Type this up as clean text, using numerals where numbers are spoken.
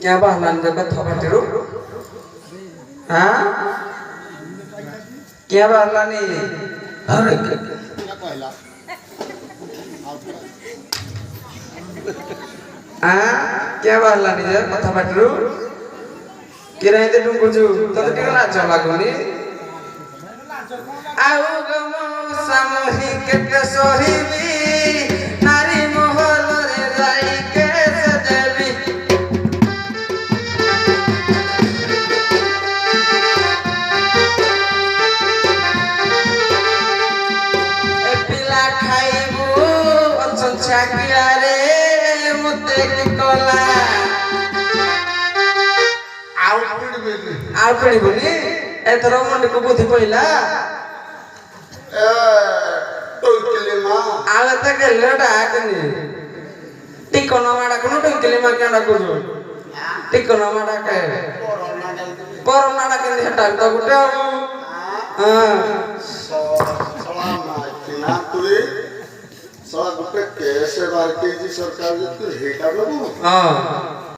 क्या बहलान जो कथा बाटेरू हाँ क्या बहलानी अरे हाँ क्या बहलानी जो कथा बाटेरू किराए ते डुंगु जु तो टिका लाज लागोनी आउ गमो सामोही केते सोहिबी नारी महल रे जाई के सजेबी ए पिला खाइबू अछन छाकिला रे मते की कला आउ पड़िबनी एथरो मन को बुद्धि पहिला आले त गेले डाकनी टिकोना माडा कोन टंकिले मा केडा कोजो टिकोना माडा के कोरोना डा केन हटा त गुटे हां सलाम ना तुई सला गुटे कैसे बार के जी सरकार जे तू हेटा बाबू हां